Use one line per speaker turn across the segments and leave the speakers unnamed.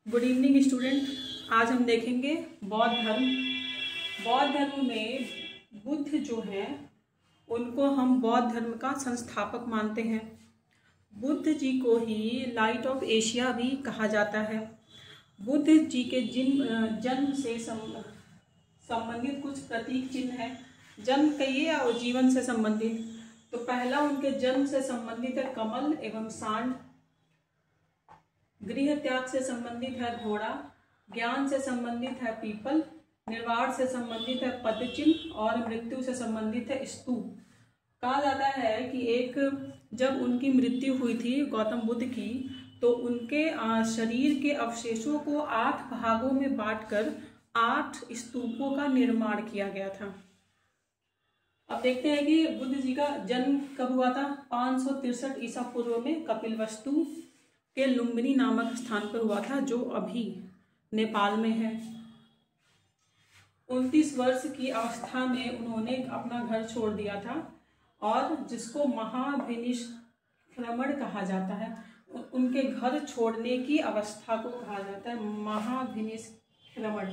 Good evening student. आज हम देखेंगे बौद्ध धर्म। बौद्ध धर्म में बुद्ध जो हैं उनको हम बौद्ध धर्म का संस्थापक मानते हैं। बुद्ध जी को ही लाइट ऑफ एशिया भी कहा जाता है। बुद्ध जी के जन्म से संबंधित कुछ प्रतीक चिन्ह हैं। जन्म कहिए या जीवन से संबंधित, तो पहला उनके जन्म से संबंधित है कमल एवं सांड। गृह त्याग से संबंधित है घोड़ा। ज्ञान से संबंधित है पीपल। निर्वाण से संबंधित है पदचिन्ह और मृत्यु से संबंधित है स्तूप। कहा जाता है कि जब उनकी मृत्यु हुई थी गौतम बुद्ध की, तो उनके शरीर के अवशेषों को 8 भागों में बांटकर 8 स्तूपों का निर्माण किया गया था। अब देखते हैं कि बुद्ध जी का जन्म कब हुआ था। 563 ईसा पूर्व में कपिलवस्तु के लुम्बिनी नामक स्थान पर हुआ था, जो अभी नेपाल में है। 29 वर्ष की अवस्था में उन्होंने अपना घर छोड़ दिया था, और जिसको महाभिनिष्क्रमण कहा जाता है। उनके घर छोड़ने की अवस्था को कहा जाता है महाभिनिष्क्रमण।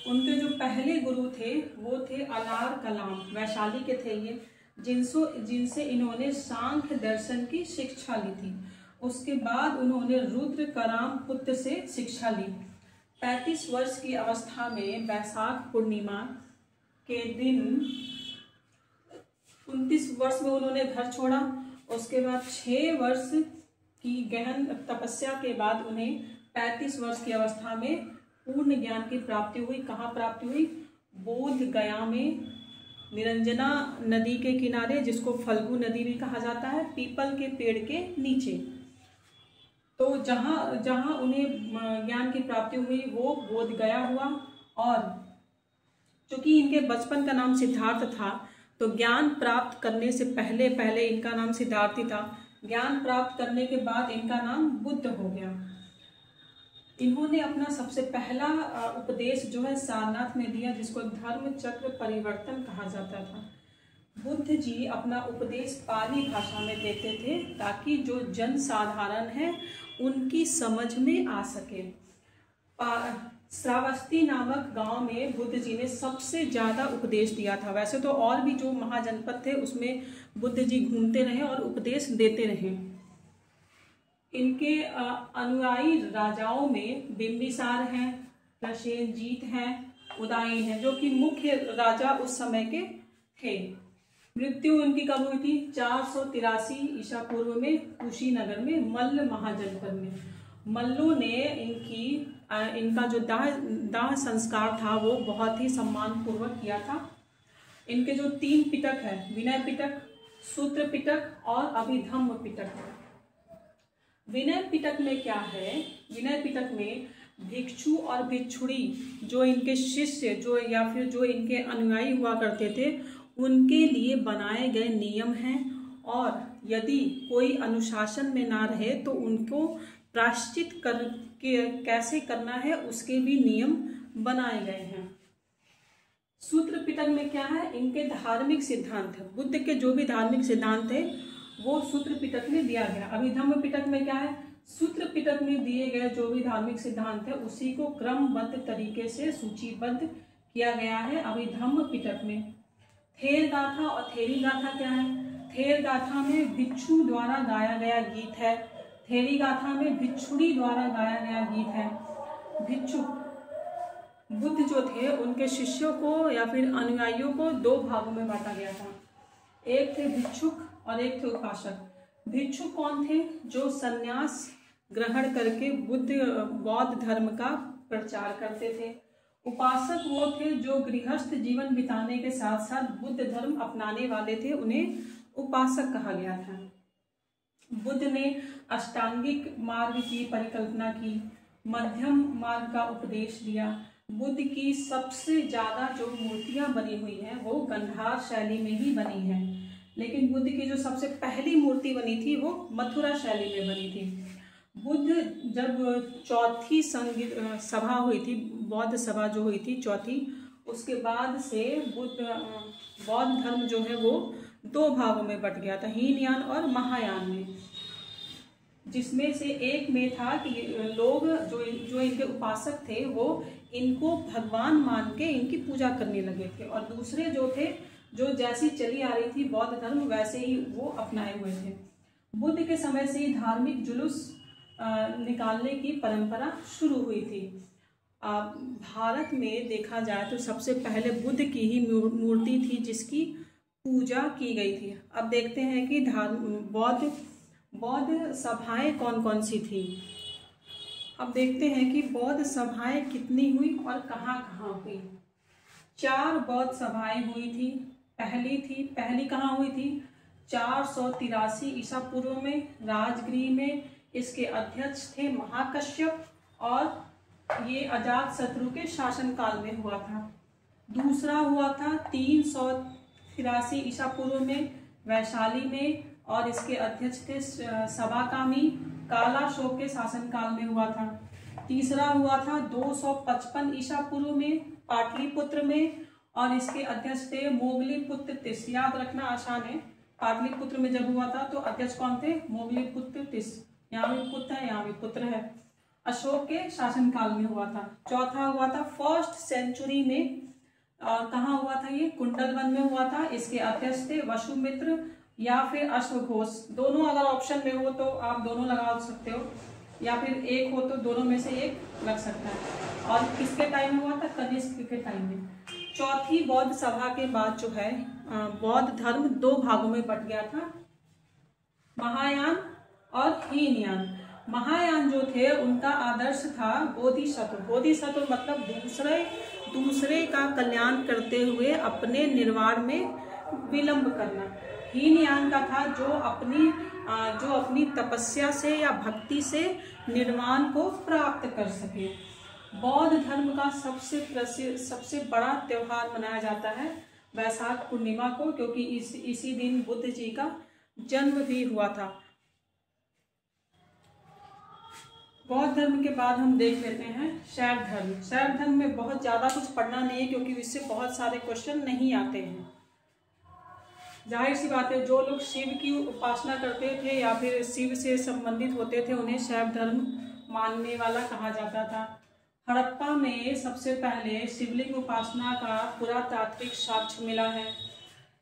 उनके जो पहले गुरु थे वो थे अलार कलाम, वैशाली के थे ये, जिनसे इन्होंने सांख्य दर्शन की शिक्षा ली थी। उसके बाद उन्होंने रुद्र कराम पुत्र से शिक्षा ली। 35 वर्ष की अवस्था में वैशाख पूर्णिमा के दिन 29 वर्ष में उन्होंने घर छोड़ा। उसके बाद 6 वर्ष की गहन तपस्या के बाद उन्हें 35 वर्ष की अवस्था में पूर्ण ज्ञान की प्राप्ति हुई। कहाँ प्राप्ति हुई? बोध गया में, निरंजना नदी के किनारे, जिसको फल्गु नदी भी कहा जाता है, पीपल के पेड़ के नीचे। तो जहाँ उन्हें ज्ञान की प्राप्ति हुई वो बोध गया हुआ। और चूंकि इनके बचपन का नाम सिद्धार्थ था, तो ज्ञान प्राप्त करने से पहले इनका नाम सिद्धार्थी था। ज्ञान प्राप्त करने के बाद इनका नाम बुद्ध हो गया। इन्होंने अपना सबसे पहला उपदेश जो है सारनाथ में दिया, जिसको धर्म चक्र परिवर्तन कहा जाता था। बुद्ध जी अपना उपदेश पाली भाषा में देते थे, ताकि जो जन साधारण है उनकी समझ में आ सके। श्रावस्ती नामक गांव में बुद्ध जी ने सबसे ज़्यादा उपदेश दिया था। वैसे तो और भी जो महाजनपद थे उसमें बुद्ध जी घूमते रहे और उपदेश देते रहे। इनके अनुयायी राजाओं में बिंबिसार हैं, प्रसेनजीत हैं, उदयन हैं, जो कि मुख्य राजा उस समय के थे। मृत्यु उनकी कब हुई थी? 483 ईसा पूर्व में कुशीनगर में, मल्ल महाजनपद में। मल्लों ने इनका जो दाह संस्कार था वो बहुत ही सम्मान पूर्वक किया था। इनके जो 3 पिटक है, विनय पिटक, सूत्र पिटक और अभिधम्म पिटक। विनय पिटक में क्या है? विनय पिटक में भिक्षु और भिक्षुणी जो इनके शिष्य या फिर जो इनके अनुयायी हुआ करते थे, उनके लिए बनाए गए नियम हैं। और यदि कोई अनुशासन में ना रहे तो उनको प्रायश्चित कैसे करना है उसके भी नियम बनाए गए हैं। सूत्र पिटक में क्या है? इनके धार्मिक सिद्धांत है। बुद्ध के जो भी धार्मिक सिद्धांत थे वो सूत्र पिटक में दिया गया। अभिधम्म पिटक में क्या है? सूत्र पिटक में दिए गए जो भी धार्मिक सिद्धांत है उसी को क्रमबद्ध तरीके से सूचीबद्ध किया गया है अभिधम्म पिटक में। थेर गाथा और थेरी गाथा क्या है? थेर गाथा में भिक्षु द्वारा गाया गया गीत है। थेरी गाथा में भिक्षुणी द्वारा गाया गया गीत है। भिक्षुक बुद्ध जो थे उनके शिष्यों को या फिर अनुयायियों को 2 भागों में बांटा गया था। एक थे भिक्षुक और एक थे उपासक। भिक्षुक कौन थे? जो संन्यास ग्रहण करके बौद्ध धर्म का प्रचार करते थे। उपासक वो थे जो गृहस्थ जीवन बिताने के साथ साथ बुद्ध धर्म अपनाने वाले थे, उन्हें उपासक कहा गया था। बुद्ध ने अष्टांगिक मार्ग की परिकल्पना की, मध्यम मार्ग का उपदेश दिया। बुद्ध की सबसे ज्यादा जो मूर्तियां बनी हुई हैं वो गंधार शैली में ही बनी हैं, लेकिन बुद्ध की जो सबसे पहली मूर्ति बनी थी वो मथुरा शैली में बनी थी। बुद्ध जब चौथी सभा हुई थी, बौद्ध सभा जो हुई थी चौथी, उसके बाद से बौद्ध धर्म जो है वो 2 भागों में बट गया था, हीनयान और महायान में। जिसमें से एक में था कि लोग जो इनके उपासक थे वो इनको भगवान मान के इनकी पूजा करने लगे थे, और दूसरे जो थे जो जैसी चली आ रही थी बौद्ध धर्म वैसे ही वो अपनाए हुए थे। बुद्ध के समय से ही धार्मिक जुलूस निकालने की परंपरा शुरू हुई थी। भारत में देखा जाए तो सबसे पहले बुद्ध की ही मूर्ति थी जिसकी पूजा की गई थी। अब देखते हैं कि बौद्ध सभाएं कौन कौन सी थी। अब देखते हैं कि बौद्ध सभाएं कितनी हुई और कहाँ कहाँ हुई। 4 बौद्ध सभाएं हुई थी। पहली कहाँ हुई थी? 483 ईसा पूर्व में राजगृह में। इसके अध्यक्ष थे महाकश्यप और ये अजातशत्रु के शासनकाल में हुआ था। दूसरा हुआ था 383 ईसा पूर्व में वैशाली में, और इसके अध्यक्ष थे सभाकामी कालाशोक के शासनकाल में हुआ था। तीसरा हुआ था 255 ईसा पूर्व में पाटलिपुत्र में, और इसके अध्यक्ष थे मोगलीपुत्र तिस। याद रखना आसान है, पाटलिपुत्र में जब हुआ था तो अध्यक्ष कौन थे? मोगलीपुत्र तिस। यहाँ भी पुत्र है, यहाँ भी पुत्र है। अशोक के शासनकाल में हुआ था। चौथा हुआ था 1st सेंचुरी में, और कहाँ हुआ था? ये कुंडलवन में हुआ था। इसके अध्यक्ष थे वसुमित्र या फिर अश्वघोष। दोनों अगर ऑप्शन में हो तो आप दोनों लगा सकते हो, या फिर एक हो तो दोनों में से एक लग सकता है। और किसके टाइम में हुआ था? कनिष्क के टाइम में। चौथी बौद्ध सभा के बाद जो है बौद्ध धर्म 2 भागों में बट गया था, महायान और हीनयान। महायान जो थे उनका आदर्श था बोधिसत्व। बोधिसत्व मतलब दूसरे का कल्याण करते हुए अपने निर्वाण में विलंब करना। हीनयान का था जो अपनी तपस्या से या भक्ति से निर्वाण को प्राप्त कर सके। बौद्ध धर्म का सबसे बड़ा त्योहार मनाया जाता है वैशाख पूर्णिमा को, क्योंकि इसी दिन बुद्ध जी का जन्म भी हुआ था। बौद्ध धर्म के बाद हम देख लेते हैं शैव धर्म। शैव धर्म में बहुत ज़्यादा कुछ पढ़ना नहीं है, क्योंकि इससे बहुत सारे क्वेश्चन नहीं आते हैं। जाहिर सी बात है, जो लोग शिव की उपासना करते थे या फिर शिव से संबंधित होते थे उन्हें शैव धर्म मानने वाला कहा जाता था। हड़प्पा में सबसे पहले शिवलिंग उपासना का पुरातात्विक साक्ष्य मिला है।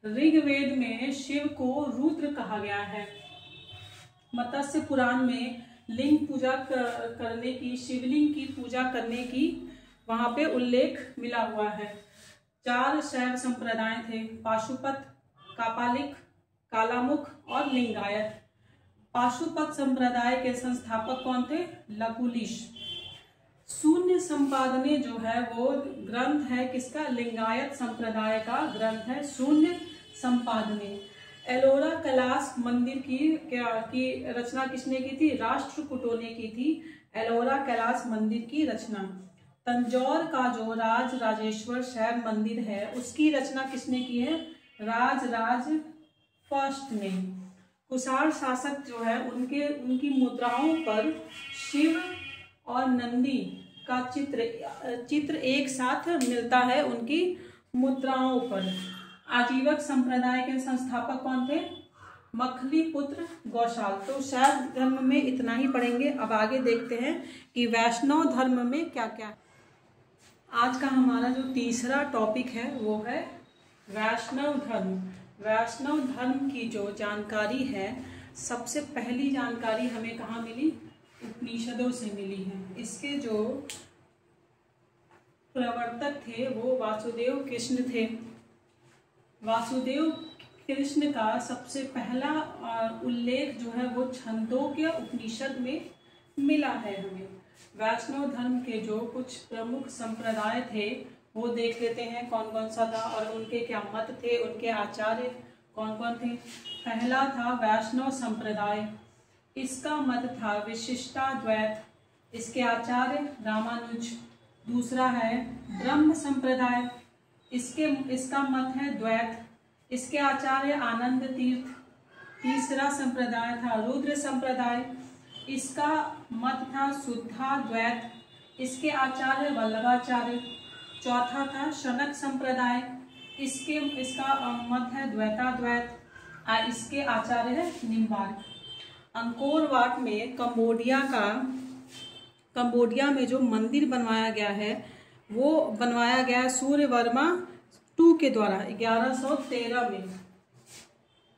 ऋग्वेद में शिव को रुद्र कहा गया है। मत्स्य पुराण में लिंग पूजा करने की, शिवलिंग की पूजा करने की वहां पे उल्लेख मिला हुआ है। 4 शैव संप्रदाय थे, पाशुपत, कापालिक, कालामुख और लिंगायत। पाशुपत संप्रदाय के संस्थापक कौन थे? लकुलिश। शून्य संपादने जो है वो ग्रंथ है किसका? लिंगायत संप्रदाय का ग्रंथ है शून्य संपादने। एलोरा कैलाश मंदिर की रचना किसने की थी? राष्ट्रकूटों ने की थी एलोरा कैलाश मंदिर की रचना। तंजौर का जो राजेश्वर शैव मंदिर है उसकी रचना किसने की है? राज फर्स्ट ने। कुषाण शासक जो है उनकी मुद्राओं पर शिव और नंदी का चित्र एक साथ मिलता है उनकी मुद्राओं पर। आजीवक संप्रदाय के संस्थापक कौन थे? मखली पुत्र गौशाल। तो शैव धर्म में इतना ही पढ़ेंगे। अब आगे देखते हैं कि वैष्णव धर्म में क्या क्या। आज का हमारा जो तीसरा टॉपिक है वो है वैष्णव धर्म। वैष्णव धर्म की जो जानकारी है, सबसे पहली जानकारी हमें कहाँ मिली? उपनिषदों से मिली है। इसके जो प्रवर्तक थे वो वासुदेव कृष्ण थे। वासुदेव कृष्ण का सबसे पहला उल्लेख जो है वो छंदोग्य उपनिषद में मिला है हमें। वैष्णव धर्म के जो कुछ प्रमुख संप्रदाय थे वो देख लेते हैं कौन कौन सा था और उनके क्या मत थे, उनके आचार्य कौन कौन थे। पहला था वैष्णव संप्रदाय। इसका मत था विशिष्टाद्वैत। इसके आचार्य रामानुज। दूसरा है ब्रह्म संप्रदाय। इसका मत है द्वैत। इसके आचार्य आनंद तीर्थ। तीसरा संप्रदाय था रुद्र संप्रदाय। इसका मत था शुद्धाद्वैत। इसके आचार्य वल्लभाचार्य। चौथा था शनक संप्रदाय। इसका मत है द्वैताद्वैत। इसके आचार्य है निम्बार्क। अंकोर वाट में कंबोडिया में जो मंदिर बनवाया गया है वो बनवाया गया है सूर्यवर्मा II के द्वारा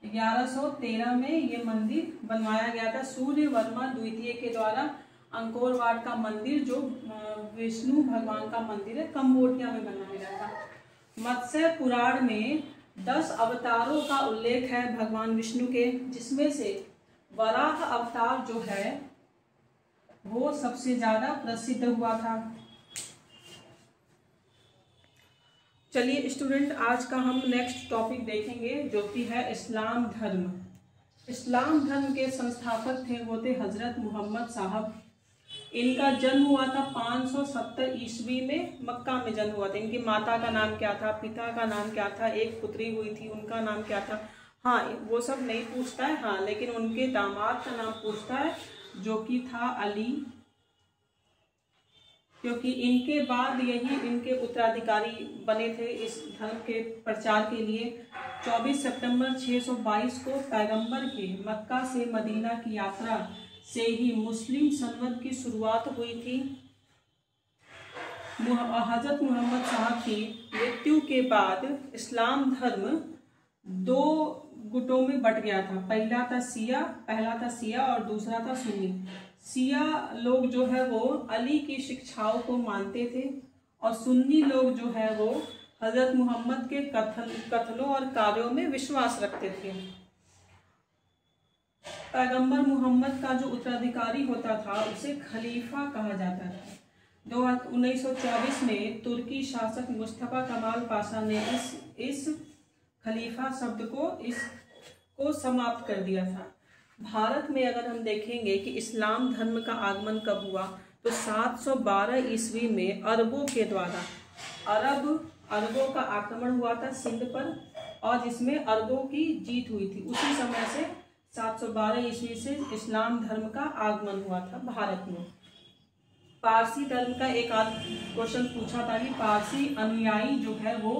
1113 में ये मंदिर बनवाया गया था। सूर्यवर्मा द्वितीय के द्वारा अंकोर वाट का मंदिर जो विष्णु भगवान का मंदिर है कंबोडिया में बनाया गया था। मत्स्य पुराण में 10 अवतारों का उल्लेख है भगवान विष्णु के, जिसमें से वराह अवतार जो है वो सबसे ज्यादा प्रसिद्ध हुआ था। चलिए स्टूडेंट, आज का हम नेक्स्ट टॉपिक देखेंगे जो कि है इस्लाम धर्म। इस्लाम धर्म के संस्थापक थे वो थे हजरत मोहम्मद साहब। इनका जन्म हुआ था 570 ईस्वी में, मक्का में जन्म हुआ था। इनकी माता का नाम क्या था, पिता का नाम क्या था, एक पुत्री हुई थी उनका नाम क्या था, हाँ वो सब नहीं पूछता है, हाँ लेकिन उनके दामाद का नाम पूछता है जो कि था अली, क्योंकि इनके बाद यही इनके उत्तराधिकारी बने थे इस धर्म के प्रचार के लिए। 24 सितंबर 622 को पैगंबर के मक्का से मदीना की यात्रा से ही मुस्लिम संवत की शुरुआत हुई थी। हजरत मोहम्मद साहब की मृत्यु के बाद इस्लाम धर्म 2 गुटों में बट गया था। पहला था सिया और दूसरा था सुन्नी। सिया लोग जो है वो अली की शिक्षाओं को मानते थे और सुन्नी लोग जो है वो हजरत मोहम्मद के कथनों और कार्यों में विश्वास रखते थे। पैगंबर मोहम्मद का जो उत्तराधिकारी होता था उसे खलीफा कहा जाता था। 1924 में तुर्की शासक मुस्तफा कमाल पाशा ने इस खलीफा शब्द को समाप्त कर दिया था। भारत में अगर हम देखेंगे कि इस्लाम धर्म का आगमन कब हुआ तो 712 ईस्वी में अरबों के द्वारा अरबों का आक्रमण हुआ था सिंध पर और जिसमें अरबों की जीत हुई थी। उसी समय से 712 ईस्वी से इस्लाम धर्म का आगमन हुआ था भारत में। पारसी धर्म का एक आध क्वेश्चन पूछा था कि पारसी अनुयायी जो है वो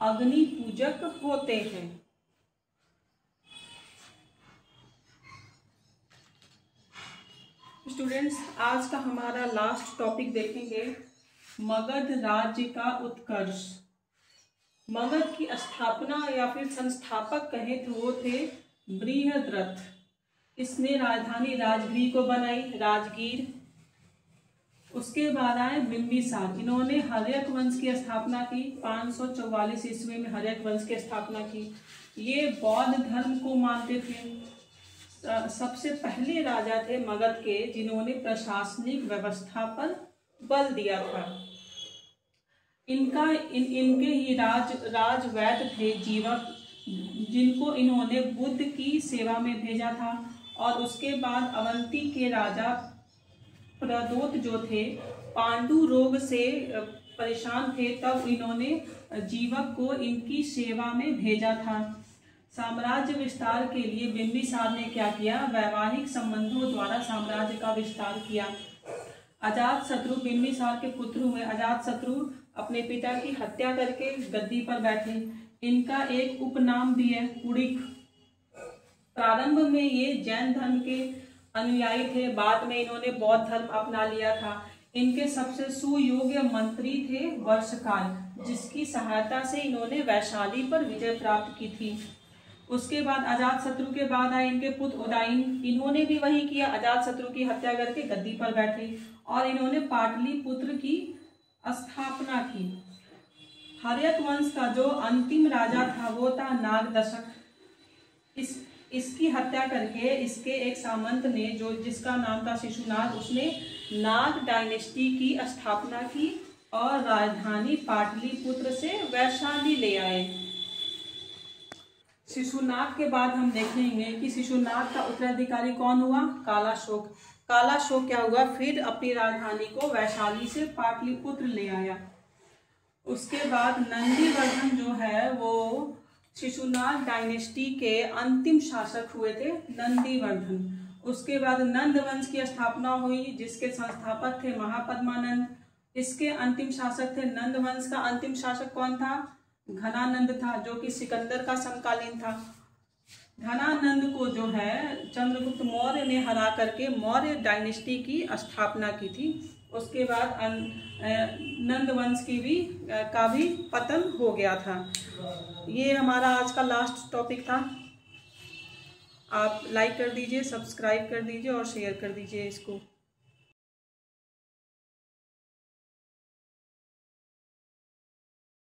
अग्नि पूजक होते हैं। स्टूडेंट्स, आज का हमारा लास्ट टॉपिक देखेंगे मगध राज्य का उत्कर्ष। मगध की स्थापना या फिर संस्थापक कहे तो वो थे बृहद्रथ। इसने राजधानी राजगीर को बनाई, राजगीर। उसके बाद आए बिंबिसार, इन्होंने हर्यक वंश की स्थापना की। 544 ईस्वी में हर्यक वंश की स्थापना की। ये बौद्ध धर्म को मानते थे। सबसे पहले राजा थे मगध के जिन्होंने प्रशासनिक व्यवस्था पर बल दिया था। इनके ही राजवैद्य थे जीवक, जिनको इन्होंने बुद्ध की सेवा में भेजा था। और उसके बाद अवंती के राजा प्रदोत जो थे पांडु रोग से परेशान थे, तब इन्होंने जीवक को इनकी सेवा में भेजा था। साम्राज्य विस्तार के लिए बिंबिसार ने क्या किया, वैवाहिक संबंधों द्वारा साम्राज्य का विस्तार किया। अजातशत्रु बिंबिसार के पुत्र हुए। अजातशत्रु अपने पिता की हत्या करके गद्दी पर बैठे। इनका एक उपनाम भी है कुड़िक। प्रारंभ में ये जैन धर्म के अनुयायी थे, बाद में इन्होंने बौद्ध धर्म अपना लिया था। इनके सबसे सुयोग्य मंत्री थे वर्षकाल, जिसकी सहायता से इन्होंने वैशाली पर विजय प्राप्त की थी। उसके बाद अजातशत्रु के बाद आए इनके पुत्र उदयन। इन्होंने भी वही किया, अजातशत्रु की हत्या करके गद्दी पर बैठे और इन्होंने पाटलिपुत्र की स्थापना की। हर्यक वंश का जो अंतिम राजा था वो था नागदशक। इसकी हत्या करके इसके एक सामंत ने जिसका नाम था शिशुनाग, उसने नाग डायनेस्टी की स्थापना की और राजधानी पाटलिपुत्र से वैशाली ले आए। शिशुनाग के बाद हम देखेंगे कि शिशुनाग का उत्तराधिकारी कौन हुआ, कालाशोक। कालाशोक क्या हुआ, फिर अपनी राजधानी को वैशाली से पाटलिपुत्र ले आया। उसके बाद नंदीवर्धन जो है वो शिशुनाग डायनेस्टी के अंतिम शासक हुए थे, नंदीवर्धन। उसके बाद नंद वंश की स्थापना हुई, जिसके संस्थापक थे महापद्मानंद। इसके अंतिम शासक थे नंद वंश का अंतिम शासक कौन था, घनानंद था, जो कि सिकंदर का समकालीन था। धनानंद को जो है चंद्रगुप्त मौर्य ने हरा करके मौर्य डायनेस्टी की स्थापना की थी। उसके बाद नंद वंश का भी पतन हो गया था। ये हमारा आज का लास्ट टॉपिक था। आप लाइक कर दीजिए, सब्सक्राइब कर दीजिए और शेयर कर दीजिए इसको।